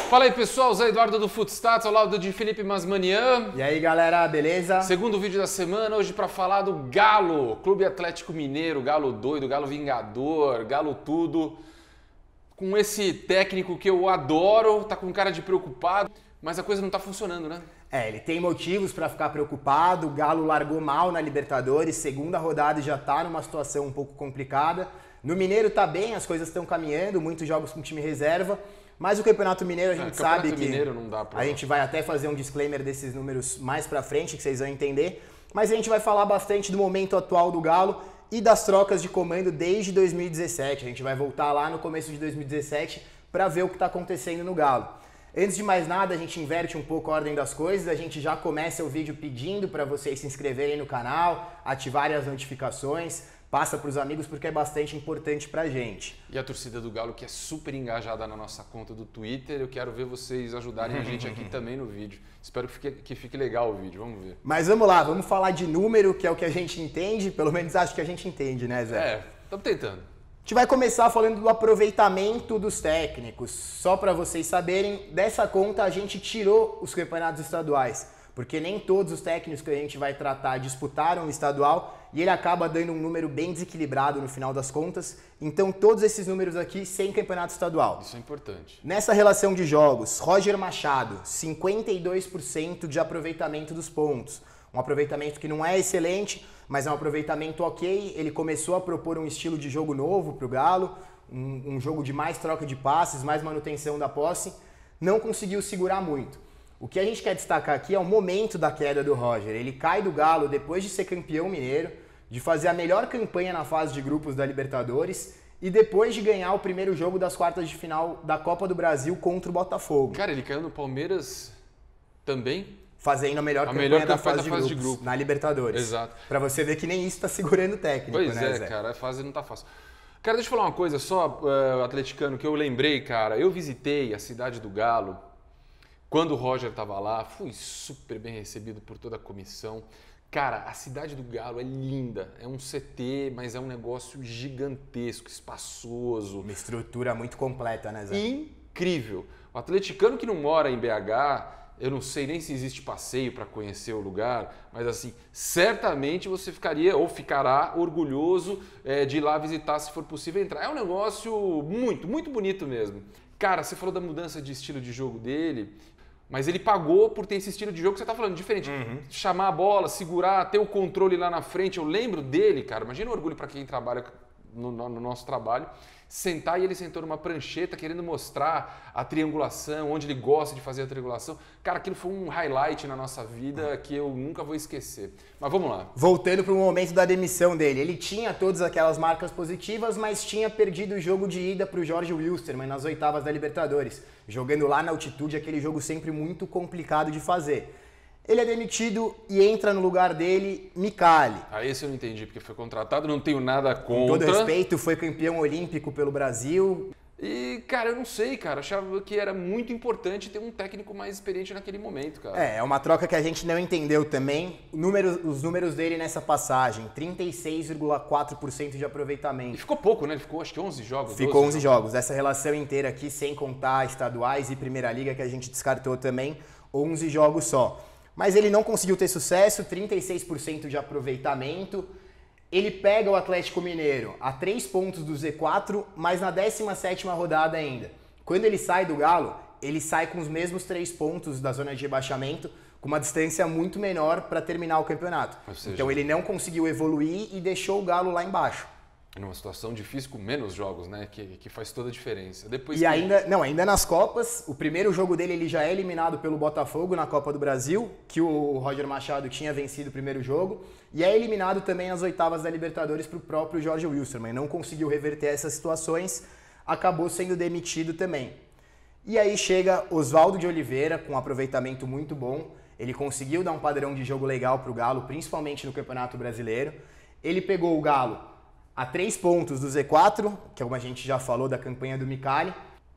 Fala aí pessoal, Zé Eduardo do Footstats, ao lado de Felipe Masmanian. E aí galera, beleza? Segundo vídeo da semana, hoje para falar do Galo, Clube Atlético Mineiro, Galo doido, Galo vingador, Galo tudo. Com esse técnico que eu adoro, tá com cara de preocupado, mas a coisa não tá funcionando, né? Ele tem motivos para ficar preocupado, o Galo largou mal na Libertadores, segunda rodada e já tá numa situação um pouco complicada. No Mineiro tá bem, as coisas estão caminhando, muitos jogos com time reserva. Mas o Campeonato Mineiro a gente sabe que Mineiro não dá pra... a gente vai até fazer um disclaimer desses números mais pra frente, que vocês vão entender. Mas a gente vai falar bastante do momento atual do Galo e das trocas de comando desde 2017. A gente vai voltar lá no começo de 2017 para ver o que está acontecendo no Galo. Antes de mais nada, a gente inverte um pouco a ordem das coisas. A gente já começa o vídeo pedindo para vocês se inscreverem no canal, ativarem as notificações. Passa para os amigos porque é bastante importante pra gente. E a torcida do Galo que é super engajada na nossa conta do Twitter, eu quero ver vocês ajudarem a gente aqui também no vídeo. Espero que fique legal o vídeo, vamos ver. Mas vamos lá, vamos falar de número, que é o que a gente entende, pelo menos acho que a gente entende, né, Zé? Estamos tentando. A gente vai começar falando do aproveitamento dos técnicos. Só para vocês saberem, dessa conta a gente tirou os campeonatos estaduais, porque nem todos os técnicos que a gente vai tratar disputaram o estadual e ele acaba dando um número bem desequilibrado no final das contas. Então todos esses números aqui sem campeonato estadual. Isso é importante. Nessa relação de jogos, Roger Machado, 52% de aproveitamento dos pontos. Um aproveitamento que não é excelente, mas é um aproveitamento ok. Ele começou a propor um estilo de jogo novo para o Galo, um jogo de mais troca de passes, mais manutenção da posse. Não conseguiu segurar muito. O que a gente quer destacar aqui é o momento da queda do Roger. Ele cai do Galo depois de ser campeão mineiro, de fazer a melhor campanha na fase de grupos da Libertadores e depois de ganhar o primeiro jogo das quartas de final da Copa do Brasil contra o Botafogo. Cara, ele caiu no Palmeiras também? Fazendo a melhor campanha da fase de grupos na Libertadores. Exato. Pra você ver que nem isso tá segurando o técnico, pois né, é, Zé? cara, a fase não tá fácil. Cara, deixa eu falar uma coisa só, atleticano, que eu lembrei, cara. Eu visitei a cidade do Galo. Quando o Roger estava lá, fui super bem recebido por toda a comissão. Cara, a cidade do Galo é linda, é um CT, mas é um negócio gigantesco, espaçoso. Uma estrutura muito completa, né, Zé? Incrível. O atleticano que não mora em BH, eu não sei nem se existe passeio para conhecer o lugar, mas assim, certamente você ficaria ou ficará orgulhoso de ir lá visitar se for possível entrar. É um negócio muito, muito bonito mesmo. Cara, você falou da mudança de estilo de jogo dele, mas ele pagou por ter esse estilo de jogo que você tá falando, diferente. Chamar a bola, segurar, ter o controle lá na frente. Eu lembro dele, cara, imagina o orgulho para quem trabalha no nosso trabalho, sentar e ele sentou numa prancheta querendo mostrar a triangulação, onde ele gosta de fazer a triangulação. Cara, aquilo foi um highlight na nossa vida que eu nunca vou esquecer. Mas vamos lá. Voltando para o momento da demissão dele, ele tinha todas aquelas marcas positivas, mas tinha perdido o jogo de ida para o Jorge Wilstermann nas oitavas da Libertadores, jogando lá na altitude, aquele jogo sempre muito complicado de fazer. Ele é demitido e entra no lugar dele Micali. Esse eu não entendi, porque foi contratado, não tenho nada contra. Com todo respeito, foi campeão olímpico pelo Brasil. E, cara, eu não sei, cara. Achava que era muito importante ter um técnico mais experiente naquele momento, cara. É uma troca que a gente não entendeu também. Os números dele nessa passagem, 36,4% de aproveitamento. E ficou pouco, né? Ele ficou acho que 11 jogos. Ficou 11 jogos. Essa relação inteira aqui, sem contar estaduais e Primeira Liga, que a gente descartou também, 11 jogos só. Mas ele não conseguiu ter sucesso, 36% de aproveitamento. Ele pega o Atlético Mineiro a 3 pontos do Z4, mas na 17ª rodada ainda. Quando ele sai do Galo, ele sai com os mesmos 3 pontos da zona de rebaixamento, com uma distância muito menor para terminar o campeonato. Então ele não conseguiu evoluir e deixou o Galo lá embaixo. Numa situação difícil com menos jogos, né? Que faz toda a diferença. Ainda nas Copas, o primeiro jogo dele ele já é eliminado pelo Botafogo na Copa do Brasil, que o Roger Machado tinha vencido o primeiro jogo, e é eliminado também nas oitavas da Libertadores para o próprio Jorge Wilstermann. Não conseguiu reverter essas situações, acabou sendo demitido também. E aí chega Oswaldo de Oliveira, com um aproveitamento muito bom. Ele conseguiu dar um padrão de jogo legal para o Galo, principalmente no Campeonato Brasileiro. Ele pegou o Galo a 3 pontos do Z4, que é como a gente já falou da campanha do Micali,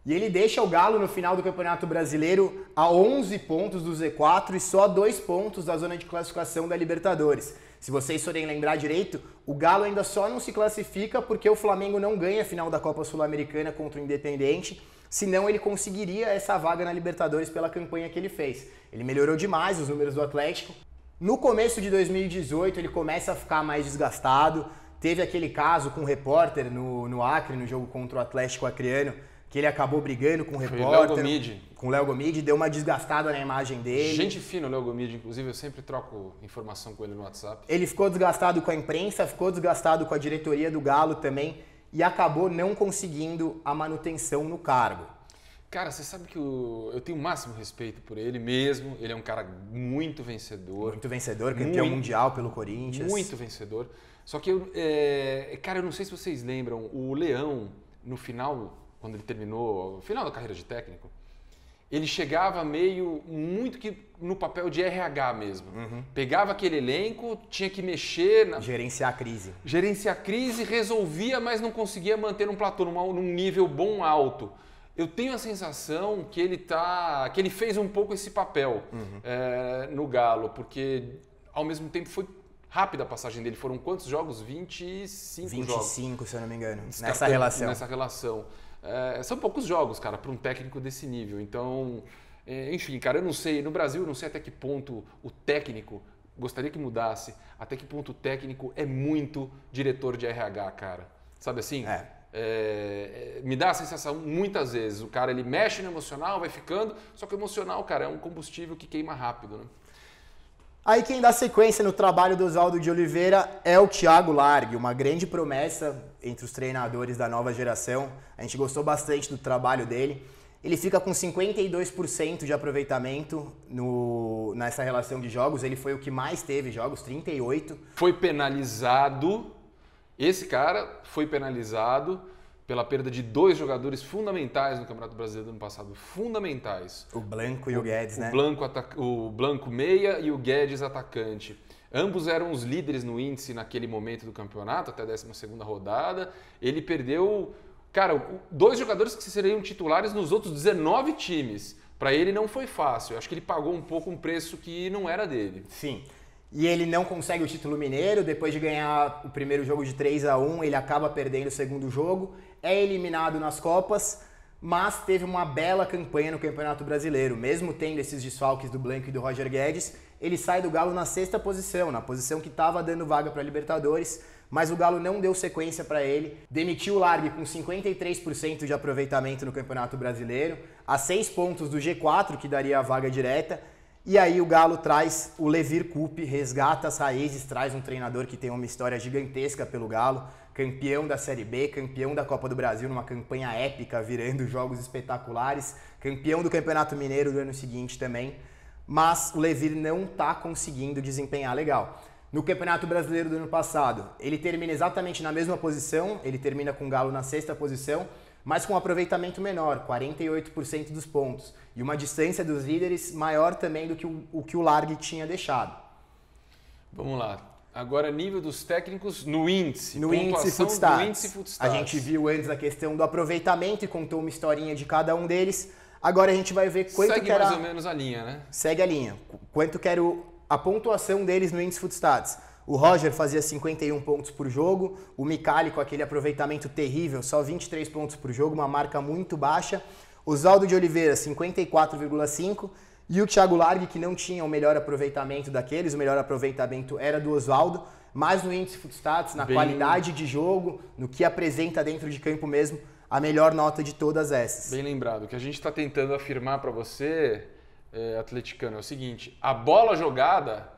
e ele deixa o Galo no final do Campeonato Brasileiro a 11 pontos do Z4 e só a 2 pontos da zona de classificação da Libertadores. Se vocês forem lembrar direito, o Galo ainda só não se classifica porque o Flamengo não ganha a final da Copa Sul-Americana contra o Independiente, senão ele conseguiria essa vaga na Libertadores pela campanha que ele fez. Ele melhorou demais os números do Atlético. No começo de 2018 ele começa a ficar mais desgastado, teve aquele caso com o repórter no Acre, no jogo contra o Atlético Acreano, que ele acabou brigando com o repórter, com o Léo Gomide, deu uma desgastada na imagem dele. Gente fina o Léo Gomide, inclusive eu sempre troco informação com ele no WhatsApp. Ele ficou desgastado com a imprensa, ficou desgastado com a diretoria do Galo também e acabou não conseguindo a manutenção no cargo. Cara, você sabe que eu tenho o máximo respeito por ele mesmo, ele é um cara muito vencedor. Muito vencedor, campeão mundial pelo Corinthians. Muito vencedor. Só que, cara, eu não sei se vocês lembram, o Leão, no final, quando ele terminou, no final da carreira de técnico, ele chegava muito que no papel de RH mesmo. Pegava aquele elenco, tinha que mexer... Gerenciar a crise. Gerenciar a crise, resolvia, mas não conseguia manter um platô, num nível bom, alto. Eu tenho a sensação que ele fez um pouco esse papel no Galo, porque ao mesmo tempo foi rápida a passagem dele. Foram quantos jogos? 25 jogos. 25, se eu não me engano, nessa relação. Nessa relação. São poucos jogos, cara, para um técnico desse nível. Então, enfim, cara, eu não sei. No Brasil, eu não sei até que ponto o técnico, gostaria que mudasse, até que ponto o técnico é muito diretor de RH, cara. Sabe assim? Me dá a sensação, muitas vezes, o cara ele mexe no emocional, vai ficando, só que o emocional, cara, é um combustível que queima rápido, né? Aí quem dá sequência no trabalho do Oswaldo de Oliveira é o Thiago Largue, uma grande promessa entre os treinadores da nova geração. A gente gostou bastante do trabalho dele. Ele fica com 52% de aproveitamento nessa relação de jogos. Ele foi o que mais teve jogos, 38. Foi penalizado. Esse cara foi penalizado pela perda de 2 jogadores fundamentais no Campeonato Brasileiro do ano passado. Fundamentais. O Blanco e o Guedes, né? O Blanco meia e o Guedes atacante. Ambos eram os líderes no índice naquele momento do campeonato, até a 12ª rodada. Ele perdeu, cara, 2 jogadores que seriam titulares nos outros 19 times. Para ele não foi fácil. Eu acho que ele pagou um pouco um preço que não era dele. Sim. E ele não consegue o título mineiro, depois de ganhar o primeiro jogo de 3-1, ele acaba perdendo o segundo jogo, é eliminado nas Copas, mas teve uma bela campanha no Campeonato Brasileiro. Mesmo tendo esses desfalques do Blanco e do Roger Guedes, ele sai do Galo na 6ª posição, na posição que estava dando vaga para a Libertadores, mas o Galo não deu sequência para ele, demitiu o Largue com 53% de aproveitamento no Campeonato Brasileiro, a 6 pontos do G4, que daria a vaga direta. E aí o Galo traz o Levir Coupe, resgata as raízes, traz um treinador que tem uma história gigantesca pelo Galo, campeão da Série B, campeão da Copa do Brasil numa campanha épica, virando jogos espetaculares, campeão do Campeonato Mineiro do ano seguinte também, mas o Levir não está conseguindo desempenhar legal. No Campeonato Brasileiro do ano passado, ele termina exatamente na mesma posição, ele termina com o Galo na 6ª posição, mas com um aproveitamento menor, 48% dos pontos. E uma distância dos líderes maior também do que o que o Largue tinha deixado. Vamos lá. Agora, nível dos técnicos no índice. No índice Footstats. A gente viu antes a questão do aproveitamento e contou uma historinha de cada um deles. Agora a gente vai ver quanto segue que era... mais ou menos a linha, né? Segue a linha. Quanto que era a pontuação deles no índice Footstats. O Roger fazia 51 pontos por jogo, o Micali com aquele aproveitamento terrível, só 23 pontos por jogo, uma marca muito baixa. Oswaldo de Oliveira, 54,5 e o Thiago Largue, que não tinha o melhor aproveitamento daqueles, o melhor aproveitamento era do Oswaldo, mas no índice Footstats, na qualidade de jogo, no que apresenta dentro de campo mesmo, a melhor nota de todas essas. Bem lembrado, o que a gente está tentando afirmar para você, atleticano, é o seguinte, a bola jogada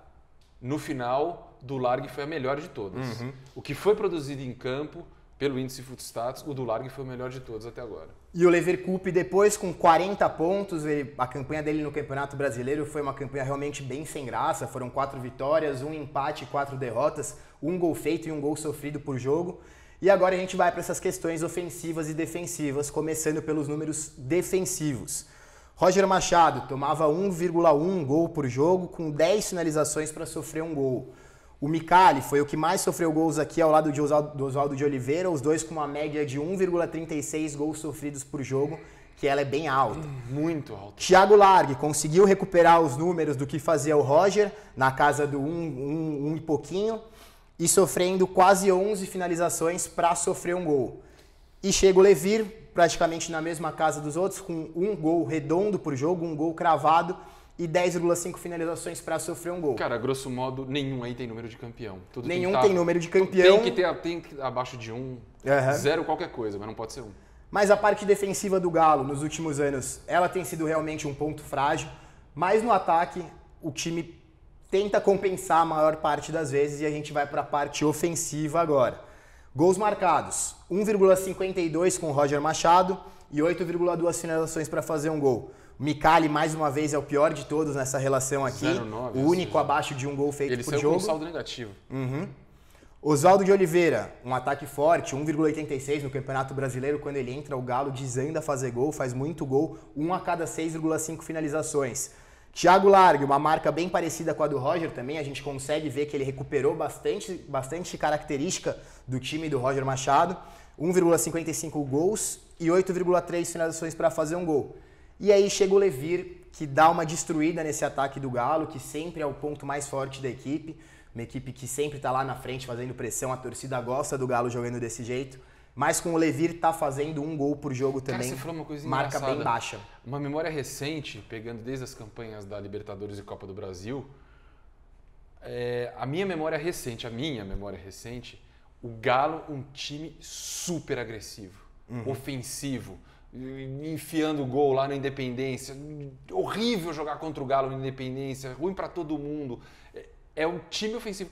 no final do Largue foi a melhor de todas. O que foi produzido em campo pelo índice Footstats, o do Largue foi o melhor de todos até agora. E o Levir Coupe depois com 40 pontos, a campanha dele no Campeonato Brasileiro foi uma campanha realmente bem sem graça, foram 4 vitórias, 1 empate e 4 derrotas, 1 gol feito e 1 gol sofrido por jogo. E agora a gente vai para essas questões ofensivas e defensivas, começando pelos números defensivos. Roger Machado tomava 1,1 gol por jogo, com 10 finalizações para sofrer um gol. O Micali foi o que mais sofreu gols aqui ao lado do Oswaldo de Oliveira, os dois com uma média de 1,36 gols sofridos por jogo, que ela é bem alta. Muito alta. Thiago Largue conseguiu recuperar os números do que fazia o Roger, na casa do 1 e pouquinho, e sofrendo quase 11 finalizações para sofrer um gol. E chega o Levir, praticamente na mesma casa dos outros, com um gol redondo por jogo, um gol cravado e 10,5 finalizações para sofrer um gol. Cara, grosso modo, nenhum aí tem número de campeão. Tudo Nenhum tem número de campeão. Tem que abaixo de 1, 0 qualquer coisa, mas não pode ser 1. Mas a parte defensiva do Galo, nos últimos anos, ela tem sido realmente um ponto frágil. Mas no ataque, o time tenta compensar a maior parte das vezes e a gente vai para a parte ofensiva agora. Gols marcados, 1,52 com o Roger Machado e 8,2 finalizações para fazer um gol. O Micali, mais uma vez, é o pior de todos nessa relação aqui. 0,9, o único abaixo de um gol feito por jogo. Ele saiu com um saldo negativo. Oswaldo de Oliveira, um ataque forte, 1,86 no Campeonato Brasileiro. Quando ele entra, o Galo desanda a fazer gol, faz muito gol, 1 a cada 6,5 finalizações. Thiago Largue, uma marca bem parecida com a do Roger também, a gente consegue ver que ele recuperou bastante característica do time do Roger Machado, 1,55 gols e 8,3 finalizações para fazer um gol. E aí chega o Levir, que dá uma destruída nesse ataque do Galo, que sempre é o ponto mais forte da equipe, uma equipe que sempre está lá na frente fazendo pressão, a torcida gosta do Galo jogando desse jeito. Mas com o Levir tá fazendo um gol por jogo também, cara, você falou uma coisa marca engraçada. bem baixa. Uma memória recente, pegando desde as campanhas da Libertadores e Copa do Brasil, a minha memória recente, o Galo, um time super agressivo, ofensivo, enfiando gol lá na Independência, horrível jogar contra o Galo na Independência, ruim para todo mundo, é um time ofensivo.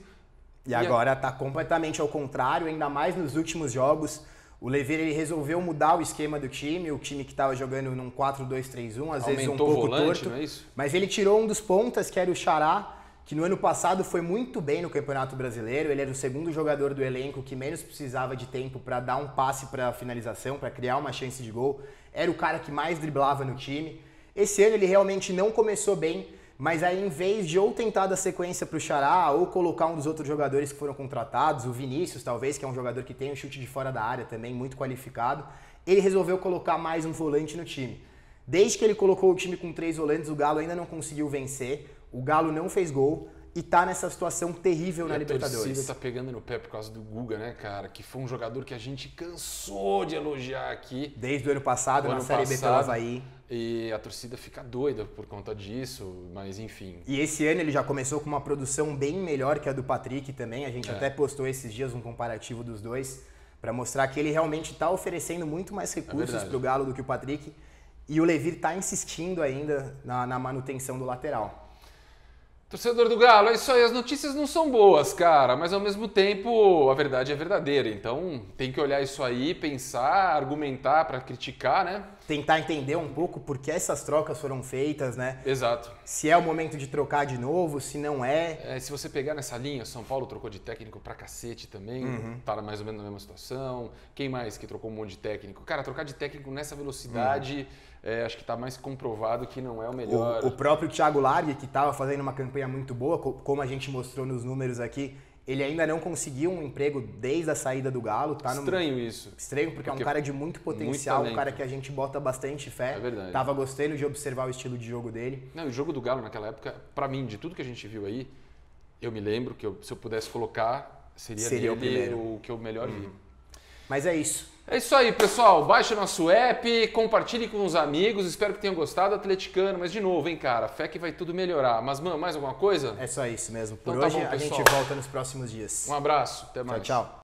E agora está completamente ao contrário, ainda mais nos últimos jogos. O Levir ele resolveu mudar o esquema do time, o time que estava jogando num 4-2-3-1, às vezes um pouco volante, torto. não é isso? Mas ele tirou um dos pontas, que era o Xará, que no ano passado foi muito bem no Campeonato Brasileiro. Ele era o segundo jogador do elenco que menos precisava de tempo para dar um passe para finalização, para criar uma chance de gol. Era o cara que mais driblava no time. Esse ano ele realmente não começou bem, mas aí, em vez de ou tentar dar sequência para o Xará ou colocar um dos outros jogadores que foram contratados, o Vinícius talvez, que é um jogador que tem um chute de fora da área também, muito qualificado, ele resolveu colocar mais um volante no time. Desde que ele colocou o time com 3 volantes, o Galo ainda não conseguiu vencer, o Galo não fez gol e tá nessa situação terrível na Libertadores. A torcida tá pegando no pé por causa do Guga, né, cara? Que foi um jogador que a gente cansou de elogiar aqui. Desde o ano passado, na Série B pelo Avaí. E a torcida fica doida por conta disso, mas enfim. E esse ano ele já começou com uma produção bem melhor que a do Patrick também. A gente até postou esses dias um comparativo dos dois para mostrar que ele realmente está oferecendo muito mais recursos para o Galo do que o Patrick. E o Levir está insistindo ainda na manutenção do lateral. Torcedor do Galo, é isso aí, as notícias não são boas, cara, mas ao mesmo tempo a verdade é verdadeira, então tem que olhar isso aí, pensar, argumentar para criticar, né? Tentar entender um pouco por que essas trocas foram feitas, né? Exato. Se é o momento de trocar de novo, se não é. Se você pegar nessa linha, São Paulo trocou de técnico pra cacete também, tá mais ou menos na mesma situação. Quem mais que trocou um monte de técnico? Cara, trocar de técnico nessa velocidade, acho que tá mais comprovado que não é o melhor. O próprio Thiago Largue, que estava fazendo uma campanha muito boa, como a gente mostrou nos números aqui, ele ainda não conseguiu um emprego desde a saída do Galo. Tá Estranho isso. Estranho, porque é um cara de muito potencial, um cara que a gente bota bastante fé. É verdade. Tava gostando de observar o estilo de jogo dele. Não, o jogo do Galo naquela época, pra mim, de tudo que a gente viu aí, eu me lembro que se eu pudesse colocar, seria o primeiro. O que eu melhor vi. Mas é isso. É isso aí, pessoal. Baixe o nosso app, compartilhe com os amigos. Espero que tenham gostado, atleticano. Mas, de novo, hein, cara? Fé que vai tudo melhorar. Mas, mano, mais alguma coisa? É só isso mesmo. Por Então, hoje, tá bom, a gente volta nos próximos dias. Um abraço. Até mais. Tchau, tchau.